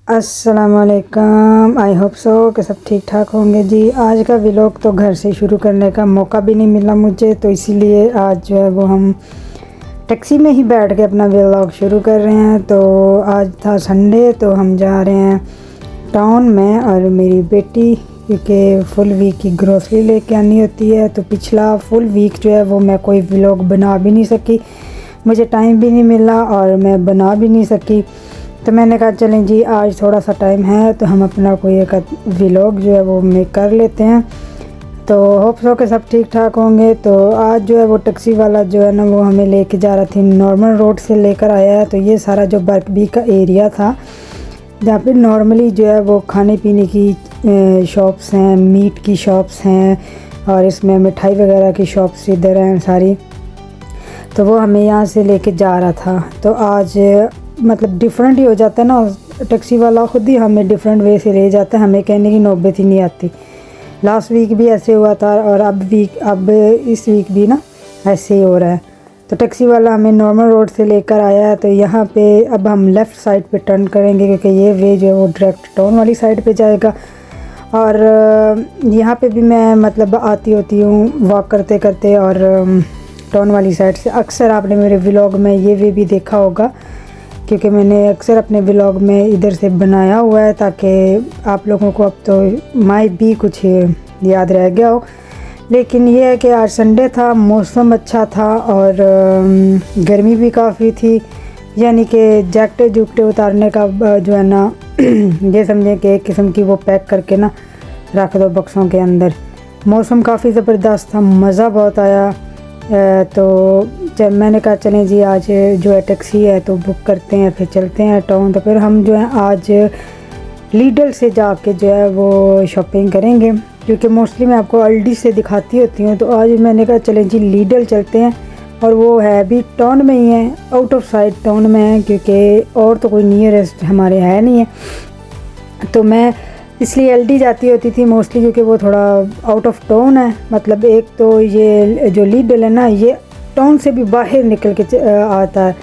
अस्सलामुअलैकुम। I hope so कि सब ठीक ठाक होंगे जी। आज का व्लॉग तो घर से शुरू करने का मौका भी नहीं मिला मुझे, तो इसीलिए आज जो है वो हम टैक्सी में ही बैठ के अपना व्लॉग शुरू कर रहे हैं। तो आज था संडे, तो हम जा रहे हैं टाउन में और मेरी बेटी, क्योंकि फुल वीक की ग्रोसरी लेके आनी होती है। तो पिछला फुल वीक जो है वो मैं कोई व्लॉग बना भी नहीं सकी, मुझे टाइम भी नहीं मिला और मैं बना भी नहीं सकी। तो मैंने कहा चलें जी, आज थोड़ा सा टाइम है तो हम अपना कोई एक व्लॉग जो है वो मेक कर लेते हैं। तो होप सो के सब ठीक ठाक होंगे। तो आज जो है वो टैक्सी वाला जो है ना वो हमें लेके जा रहा थी, नॉर्मल रोड से लेकर आया है। तो ये सारा जो बर्कबी का एरिया था, जहाँ पे नॉर्मली जो है वो खाने पीने की शॉप्स हैं, मीट की शॉप्स हैं और इसमें मिठाई वगैरह की शॉप्स इधर हैं सारी। तो वो हमें यहाँ से लेके जा रहा था। तो आज मतलब डिफरेंट ही हो जाता है ना, टैक्सी वाला ख़ुद ही हमें डिफरेंट वे से ले जाता है, हमें कहने की नौबत ही नहीं आती। लास्ट वीक भी ऐसे हुआ था और अब इस वीक भी ना ऐसे ही हो रहा है। तो टैक्सी वाला हमें नॉर्मल रोड से लेकर आया है। तो यहाँ पे अब हम लेफ़्ट साइड पे टर्न करेंगे, क्योंकि ये वे जो है वो डायरेक्ट टाउन वाली साइड पे जाएगा। और यहाँ पे भी मैं मतलब आती होती हूँ वॉक करते करते, और टाउन वाली साइड से अक्सर आपने मेरे व्लॉग में ये वे भी देखा होगा, क्योंकि मैंने अक्सर अपने व्लॉग में इधर से बनाया हुआ है, ताकि आप लोगों को अब तो माई भी कुछ याद रह गया हो। लेकिन ये है कि आज संडे था, मौसम अच्छा था और गर्मी भी काफ़ी थी, यानी कि जैकेट जुकटे उतारने का जो है ना ये समझें कि एक किस्म की वो पैक करके ना रख दो बक्सों के अंदर। मौसम काफ़ी ज़बरदस्त था, मज़ा बहुत आया। तो जब मैंने कहा चलें जी, आज जो है टैक्सी है तो बुक करते हैं, फिर चलते हैं टाउन। तो फिर हम जो है आज लीडल से जाके जो है वो शॉपिंग करेंगे, क्योंकि मोस्टली मैं आपको अल्डी से दिखाती होती हूँ। तो आज मैंने कहा चलें जी लीडल चलते हैं, और वो है भी टाउन में ही है, आउट ऑफ साइड टाउन में है, क्योंकि और तो कोई नियरेस्ट हमारे है नहीं है। तो मैं इसलिए एलडी जाती होती थी मोस्टली, क्योंकि वो थोड़ा आउट ऑफ टाउन है। मतलब एक तो ये जो लीडल है ना, ये टाउन से भी बाहर निकल के आता है,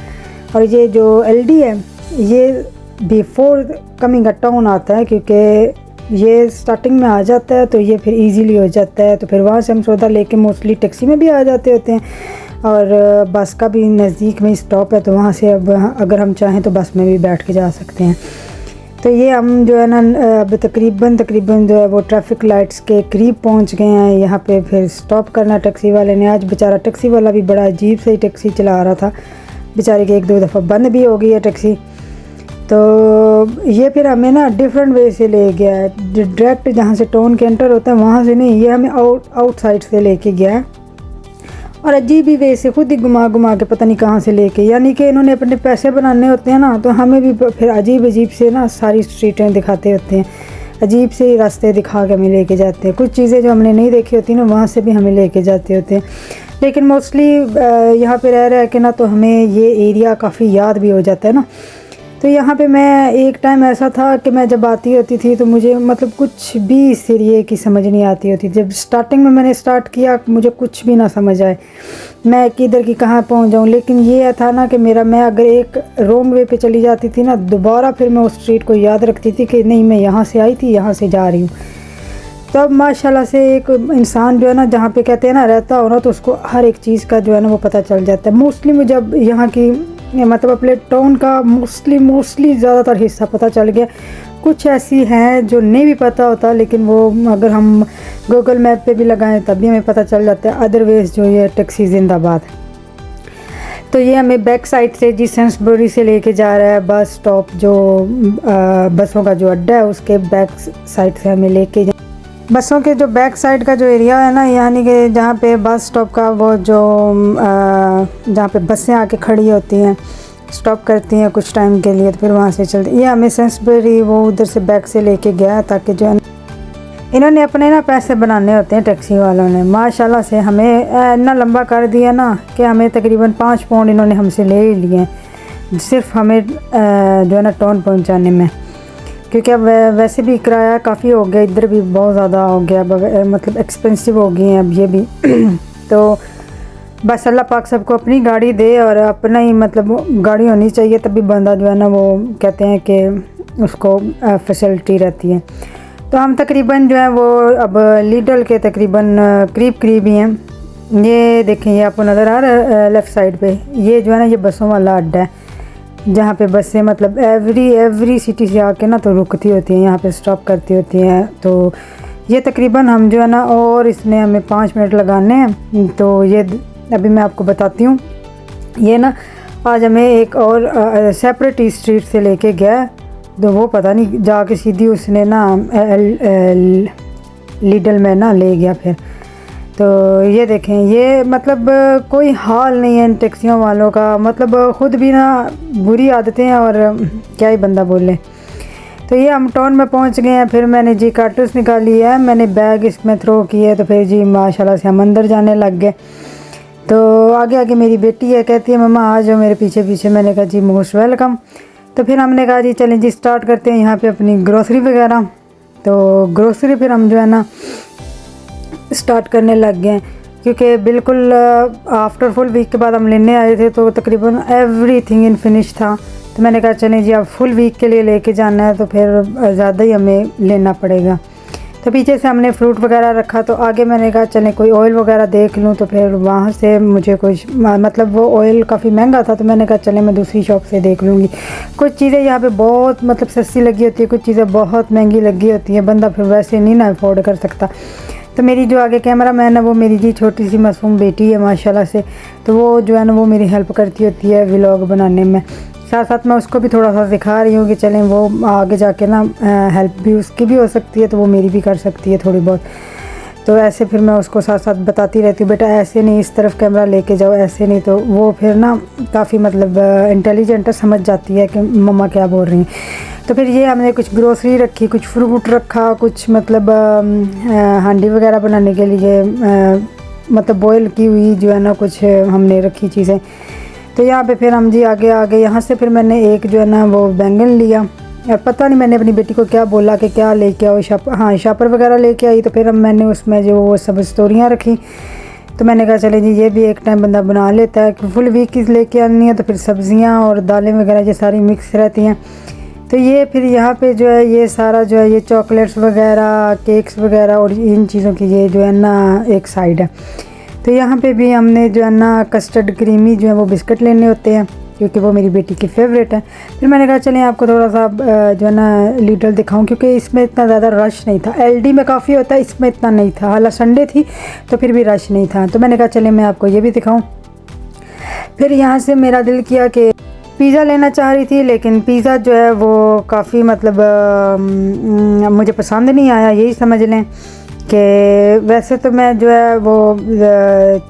और ये जो एलडी है ये बिफोर कमिंग अ टाउन आता है, क्योंकि ये स्टार्टिंग में आ जाता है तो ये फिर इजीली हो जाता है। तो फिर वहाँ से हम सौदा लेके मोस्टली टैक्सी में भी आ जाते होते हैं, और बस का भी नज़दीक में स्टॉप है, तो वहाँ से अब अगर हम चाहें तो बस में भी बैठ के जा सकते हैं। तो ये हम जो है ना अब तकरीबन जो है वो ट्रैफिक लाइट्स के करीब पहुंच गए हैं। यहाँ पे फिर स्टॉप करना टैक्सी वाले ने। आज बेचारा टैक्सी वाला भी बड़ा अजीब से ही टैक्सी चला रहा था, बेचारे की एक दो दफ़ा बंद भी हो गई है टैक्सी। तो ये फिर हमें ना डिफरेंट वे से ले गया है, डायरेक्ट जहाँ से टाउन के एंटर होता है वहाँ से नहीं, ये हमें आउटसाइड से लेके गया है, और अजीब ही वे से खुद ही घुमा के पता नहीं कहाँ से लेके, यानी कि इन्होंने अपने पैसे बनाने होते हैं ना, तो हमें भी फिर अजीब से ना सारी स्ट्रीटें दिखाते होते हैं, अजीब से रास्ते दिखा के हमें लेके जाते हैं। कुछ चीज़ें जो हमने नहीं देखी होती ना, वहाँ से भी हमें लेके जाते होते हैं। लेकिन मोस्टली यहाँ पे रह के ना तो हमें ये एरिया काफ़ी याद भी हो जाता है ना। तो यहाँ पे मैं एक टाइम ऐसा था कि मैं जब आती होती थी तो मुझे मतलब कुछ भी इस एरिए की समझ नहीं आती होती। जब स्टार्टिंग में मैंने स्टार्ट किया मुझे कुछ भी ना समझ आए, मैं किधर की कहाँ पहुँच जाऊँ। लेकिन ये था ना कि मैं अगर एक रॉन्ग वे पे चली जाती थी ना, दोबारा फिर मैं उस स्ट्रीट को याद रखती थी कि नहीं मैं यहाँ से आई थी, यहाँ से जा रही हूँ। तो अब माशाल्लाह से एक इंसान जो है ना, जहाँ पे कहते हैं ना रहता हो ना, तो उसको हर एक चीज़ का जो है ना वो पता चल जाता है। मोस्टली मुझे अब यहाँ की मतलब अपने टाउन का मोस्टली ज़्यादातर हिस्सा पता चल गया। कुछ ऐसी हैं जो नहीं भी पता होता, लेकिन वो अगर हम गूगल मैप पे भी लगाएं तब भी हमें पता चल जाता है। अदरवाइज़ जो ये टैक्सी जिंदाबाद। तो ये हमें बैक साइड से जी सेंसबरी से लेके जा रहा है बस स्टॉप, जो बसों का जो अड्डा है उसके बैक साइड से हमें लेके बसों के जो बैक साइड का जो एरिया है ना, यानी कि जहाँ पे बस स्टॉप का वो जो जहाँ पे बसें आके खड़ी होती हैं, स्टॉप करती हैं कुछ टाइम के लिए, तो फिर वहाँ से चलती। ये हमें सेंसबरी वो उधर से बैक से लेके गया, ताकि जो है इन्होंने अपने ना पैसे बनाने होते हैं टैक्सी वालों ने। माशाल्लाह से हमें इतना लंबा कर दिया ना कि हमें तकरीबन 5 पाउंड इन्होंने हमसे ले ही लिए, सिर्फ हमें जो है ना टाउन पहुँचाने में। क्योंकि अब वैसे भी किराया काफ़ी हो गया, इधर भी बहुत ज़्यादा हो गया, मतलब एक्सपेंसिव हो गई हैं अब ये भी। तो बस अल्लाह पाक सबको अपनी गाड़ी दे, और अपना ही मतलब गाड़ी होनी चाहिए, तभी बंदा जो है ना वो कहते हैं कि उसको फैसिलिटी रहती है। तो हम तकरीबन जो है वो अब लीडल के तकरीबन करीब करीब ही हैं। ये देखें, ये आपको नज़र आ रहा है लेफ़्ट साइड पे, ये जो है ना ये बसों वाला अड्डा है जहाँ पे बसें मतलब एवरी सिटी से आके ना तो रुकती होती हैं, यहाँ पे स्टॉप करती होती हैं। तो ये तकरीबन हम जो है ना, और इसमें हमें 5 मिनट लगाने हैं। तो ये अभी मैं आपको बताती हूँ। ये ना आज हमें एक और सेपरेट स्ट्रीट से लेके गया, तो वो पता नहीं जाके सीधी उसने ना लीडल में ना ले गया फिर। तो ये देखें, ये मतलब कोई हाल नहीं है इन टैक्सियों वालों का, मतलब ख़ुद भी ना बुरी आदतें हैं और क्या ही बंदा बोले। तो ये हम टाउन में पहुंच गए हैं। फिर मैंने जी कार्टूस निकाली है, मैंने बैग इसमें थ्रो किया, तो फिर जी माशाल्लाह से हम अंदर जाने लग गए। तो आगे आगे मेरी बेटी है, कहती है मम्मा आ जाओ मेरे पीछे पीछे। मैंने कहा जी मोस्ट वेलकम। तो फिर हमने कहा जी चलें जी स्टार्ट करते हैं यहाँ पे अपनी ग्रोसरी वगैरह। तो ग्रोसरी फिर हम जो है ना स्टार्ट करने लग गए, क्योंकि बिल्कुल आफ्टर फुल वीक के बाद हम लेने आए थे, तो तकरीबन एवरीथिंग इन फिनिश था। तो मैंने कहा चलें जी अब फुल वीक के लिए लेके जाना है तो फिर ज़्यादा ही हमें लेना पड़ेगा। तो पीछे से हमने फ्रूट वगैरह रखा, तो आगे मैंने कहा चलें कोई ऑयल वगैरह देख लूँ। तो फिर वहाँ से मुझे कुछ मतलब वो ऑयल काफ़ी महंगा था, तो मैंने कहा चलें मैं दूसरी शॉप से देख लूँगी। कुछ चीज़ें यहाँ पे बहुत मतलब सस्ती लगी होती है, कुछ चीज़ें बहुत महंगी लगी होती हैं, बंदा फिर वैसे नहीं ना अफोर्ड कर सकता। तो मेरी जो आगे कैमरा मैन है वो मेरी जी छोटी सी मासूम बेटी है माशाल्लाह से, तो वो जो है ना वो मेरी हेल्प करती होती है व्लॉग बनाने में। साथ साथ मैं उसको भी थोड़ा सा सिखा रही हूँ कि चलें वो आगे जाके ना हेल्प भी उसकी भी हो सकती है, तो वो मेरी भी कर सकती है थोड़ी बहुत। तो ऐसे फिर मैं उसको साथ साथ बताती रहती हूँ, बेटा ऐसे नहीं, इस तरफ कैमरा लेके जाओ, ऐसे नहीं। तो वो फिर ना काफ़ी मतलब इंटेलिजेंट समझ जाती है कि मम्मा क्या बोल रही हैं। तो फिर ये हमने कुछ ग्रोसरी रखी, कुछ फ्रूट रखा, कुछ मतलब हांडी वगैरह बनाने के लिए मतलब बॉयल की हुई जो है ना कुछ हमने रखी चीज़ें। तो यहाँ पे फिर हम जी आगे आ गए। यहाँ से फिर मैंने एक जो है ना वो बैंगन लिया, और पता नहीं मैंने अपनी बेटी को क्या बोला कि क्या लेके आओ, शापर वगैरह लेके आई। तो फिर हम मैंने उसमें जो वो सब तोरियाँ रखी। तो मैंने कहा चले जी ये भी एक टाइम बंदा बना लेता है, कि फुल वीक की लेके आनी है तो फिर सब्ज़ियाँ और दालें वगैरह ये सारी मिक्स रहती हैं। तो ये फिर यहाँ पे जो है ये सारा जो है ये चॉकलेट्स वगैरह, केक्स वगैरह और इन चीज़ों की ये जो है ना एक साइड है। तो यहाँ पे भी हमने जो है ना कस्टर्ड क्रीमी जो है वो बिस्किट लेने होते हैं, क्योंकि वो मेरी बेटी की फेवरेट है। फिर मैंने कहा चलें आपको थोड़ा सा जो है ना लीडल दिखाऊं, क्योंकि इसमें इतना ज़्यादा रश नहीं था। एलडी में काफ़ी होता है, इसमें इतना नहीं था, हालांकि संडे थी तो फिर भी रश नहीं था। तो मैंने कहा चलें मैं आपको ये भी दिखाऊं। फिर यहाँ से मेरा दिल किया कि पिज़्ज़ा लेना चाह रही थी, लेकिन पिज़्ज़ा जो है वो काफ़ी मतलब मुझे पसंद नहीं आया, यही समझ लें। कि वैसे तो मैं जो है वो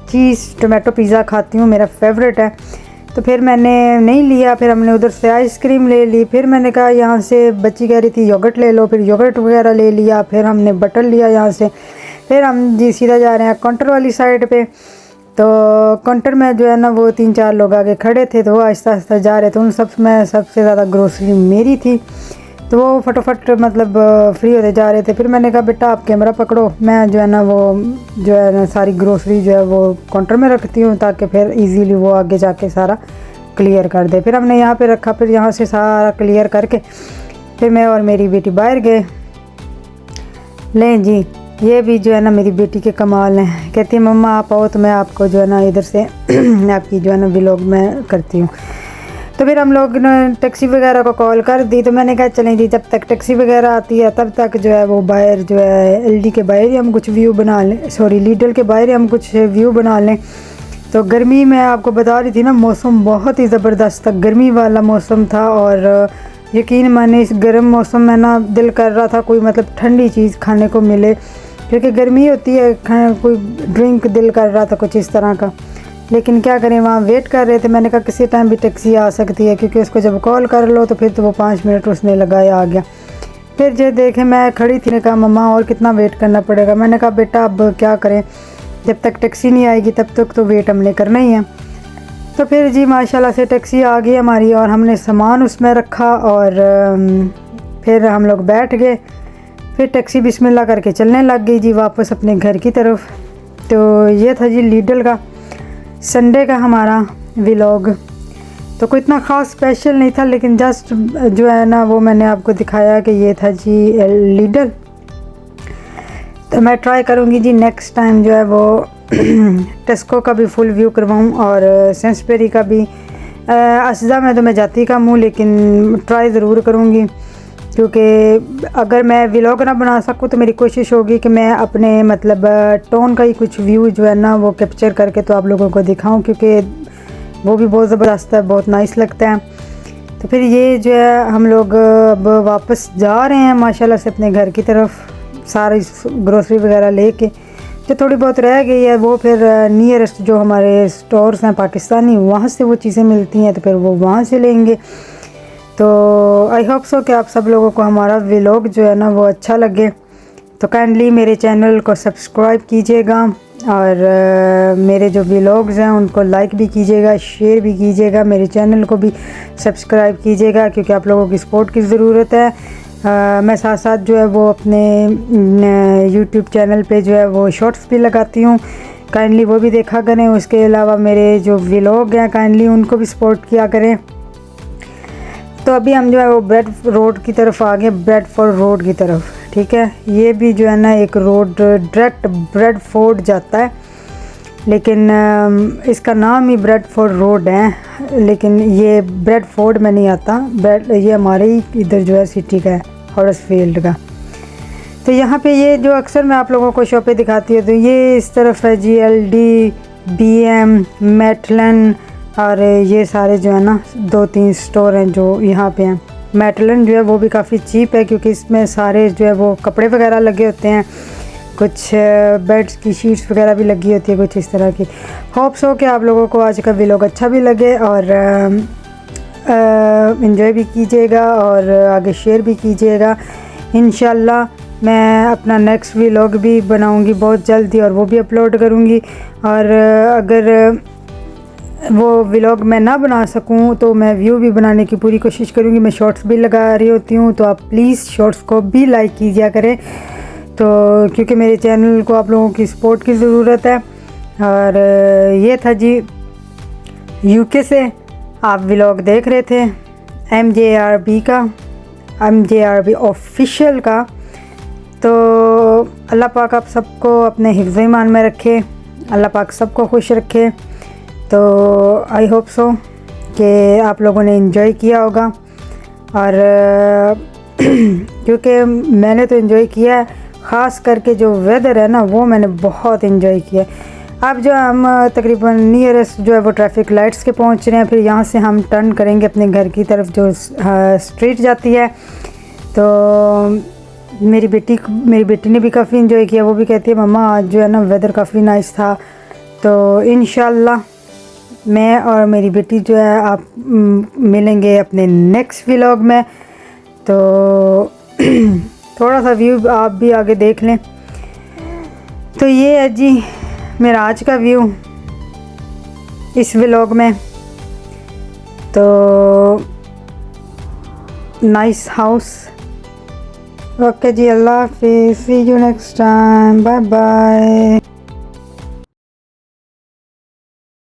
चीज़ टोमेटो पिज़्ज़ा खाती हूँ, मेरा फेवरेट है। तो फिर मैंने नहीं लिया, फिर हमने उधर से आइसक्रीम ले ली। फिर मैंने कहा यहाँ से बच्ची कह रही थी योगर्ट ले लो, फिर योगर्ट वगैरह ले लिया। फिर हमने बटर लिया यहाँ से। फिर हम जी सीधा जा रहे हैं काउंटर वाली साइड पे। तो काउंटर में जो है ना वो 3-4 लोग आगे खड़े थे, तो वो आहिस्ता आहिस्ता जा रहे थे। उन सब में सबसे ज़्यादा ग्रोसरी मेरी थी, तो वो फटाफट मतलब फ्री होते जा रहे थे। फिर मैंने कहा बेटा आप कैमरा पकड़ो, मैं जो है ना वो जो है ना सारी ग्रोसरी जो है वो काउंटर में रखती हूँ, ताकि फिर इजीली वो आगे जाके सारा क्लियर कर दे। फिर हमने यहाँ पे रखा, फिर यहाँ से सारा क्लियर करके फिर मैं और मेरी बेटी बाहर गए। लें जी ये भी जो है ना मेरी बेटी के कमाल हैं, कहती है मम्मा आप आओ तो मैं आपको जो है ना इधर से आपकी जो है ना व्लॉग में करती हूँ। तो फिर हम लोग ने टैक्सी वगैरह को कॉल कर दी। तो मैंने कहा चलें जी जब तक टैक्सी वगैरह आती है तब तक जो है वो बाहर जो है एलडी के बाहर ही हम कुछ व्यू बना लें, सॉरी लीडल के बाहर ही हम कुछ व्यू बना लें। तो गर्मी में आपको बता रही थी ना मौसम बहुत ही ज़बरदस्त था, गर्मी वाला मौसम था। और यकीन माने इस गर्म मौसम में ना दिल कर रहा था कोई मतलब ठंडी चीज़ खाने को मिले, क्योंकि गर्मी होती है, कोई ड्रिंक दिल कर रहा था कुछ इस तरह का। लेकिन क्या करें, वहाँ वेट कर रहे थे। मैंने कहा किसी टाइम भी टैक्सी आ सकती है, क्योंकि उसको जब कॉल कर लो तो फिर तो वो 5 मिनट उसने लगाया आ गया। फिर जो देखे मैं खड़ी थी, ने कहा मम्मा और कितना वेट करना पड़ेगा। मैंने कहा बेटा अब क्या करें, जब तक टैक्सी नहीं आएगी तब तक तो वेट हमने करना ही है। तो फिर जी माशाल्लाह से टैक्सी आ गई हमारी, और हमने सामान उसमें रखा और फिर हम लोग बैठ गए। फिर टैक्सी बिस्मिल्लाह करके चलने लग गई जी वापस अपने घर की तरफ। तो ये था जी लीडल का संडे का हमारा व्लॉग। तो तो कोई इतना ख़ास स्पेशल नहीं था, लेकिन जस्ट जो है ना वो मैंने आपको दिखाया कि ये था जी लीडल। तो मैं ट्राई करूँगी जी नेक्स्ट टाइम जो है वो टेस्को का भी फुल व्यू करवाऊँ और सेंसबेरी का भी। अज्जा में तो मैं जाती कम हूँ, लेकिन ट्राई ज़रूर करूँगी, क्योंकि अगर मैं व्लॉग ना बना सकूँ तो मेरी कोशिश होगी कि मैं अपने मतलब टोन का ही कुछ व्यू जो है ना वो कैप्चर करके तो आप लोगों को दिखाऊं, क्योंकि वो भी बहुत ज़बरदस्त है, बहुत नाइस लगता है। तो फिर ये जो है हम लोग अब वापस जा रहे हैं माशाल्लाह से अपने घर की तरफ, सारी ग्रोसरी वगैरह लेके। जो थोड़ी बहुत रह गई है वो फिर नियरेस्ट जो हमारे स्टोर्स हैं पाकिस्तानी, वहाँ से वो चीज़ें मिलती हैं, तो फिर वो वहाँ से लेंगे। तो आई होप सो कि आप सब लोगों को हमारा व्लॉग जो है ना वो अच्छा लगे। तो काइंडली मेरे चैनल को सब्सक्राइब कीजिएगा और मेरे जो व्लॉग्स हैं उनको लाइक भी कीजिएगा, शेयर भी कीजिएगा, मेरे चैनल को भी सब्सक्राइब कीजिएगा, क्योंकि आप लोगों की सपोर्ट की ज़रूरत है। मैं साथ साथ जो है वो अपने यूट्यूब चैनल पे जो है वो शॉर्ट्स भी लगाती हूँ, काइंडली वो भी देखा करें। उसके अलावा मेरे जो व्लॉग हैं काइंडली उनको भी सपोर्ट किया करें। तो अभी हम जो है वो ब्रेडफोर्ड की तरफ आ गए, ब्रेडफोर्ड रोड की तरफ, ठीक है। ये भी जो है ना एक रोड डायरेक्ट ब्रेडफोर्ड जाता है, लेकिन इसका नाम ही ब्रेडफोर्ड रोड है, लेकिन ये ब्रेडफोर्ड में नहीं आता। ये हमारे ही इधर जो है सिटी का है, हडर्सफील्ड का। तो यहाँ पे ये जो अक्सर मैं आप लोगों को शॉपें दिखाती हूँ, तो ये इस तरफ है GLD, BM, मेटलन, और ये सारे जो है ना 2-3 स्टोर हैं जो यहाँ पे हैं। मेटलन जो है वो भी काफ़ी चीप है, क्योंकि इसमें सारे जो है वो कपड़े वगैरह लगे होते हैं, कुछ बेड्स की शीट्स वगैरह भी लगी होती है, कुछ इस तरह की। होप्स हो कि आप लोगों को आज का व्लॉग अच्छा भी लगे और इन्जॉय भी कीजिएगा और आगे शेयर भी कीजिएगा। इंशाल्लाह मैं अपना नेक्स्ट व्लॉग भी बनाऊंगी बहुत जल्दी और वो भी अपलोड करूंगी। और अगर वो व्लॉग मैं ना बना सकूं तो मैं व्यू भी बनाने की पूरी कोशिश करूंगी। मैं शॉर्ट्स भी लगा रही होती हूं, तो आप प्लीज़ शॉर्ट्स को भी लाइक कीजिए करें, तो क्योंकि मेरे चैनल को आप लोगों की सपोर्ट की ज़रूरत है। और ये था जी UK से आप व्लॉग देख रहे थे MJRB का, MJRB ऑफिशियल का। तो अल्लाह पाक आप सबको अपने हिफ्ज़ ईमान में रखे, अल्लाह पाक सबको खुश रखे। तो आई होप सो कि आप लोगों ने एंजॉय किया होगा, और क्योंकि मैंने तो एंजॉय किया है, ख़ास करके जो वेदर है ना वो मैंने बहुत एंजॉय किया। अब जो हम तकरीबन नियरेस्ट जो है वो ट्रैफिक लाइट्स के पहुंच रहे हैं, फिर यहाँ से हम टर्न करेंगे अपने घर की तरफ जो स्ट्रीट जाती है। तो मेरी बेटी ने भी काफ़ी एंजॉय किया, वो भी कहती है मम्मा आज जो है ना वेदर काफ़ी नाइस था। तो इंशाल्लाह मैं और मेरी बेटी जो है आप मिलेंगे अपने नेक्स्ट व्लॉग में। तो थोड़ा सा व्यू आप भी आगे देख लें। तो ये है जी मेरा आज का व्यू इस व्लॉग में। तो नाइस हाउस। ओके जी, अल्लाह हाफिज़, see you next time, bye bye.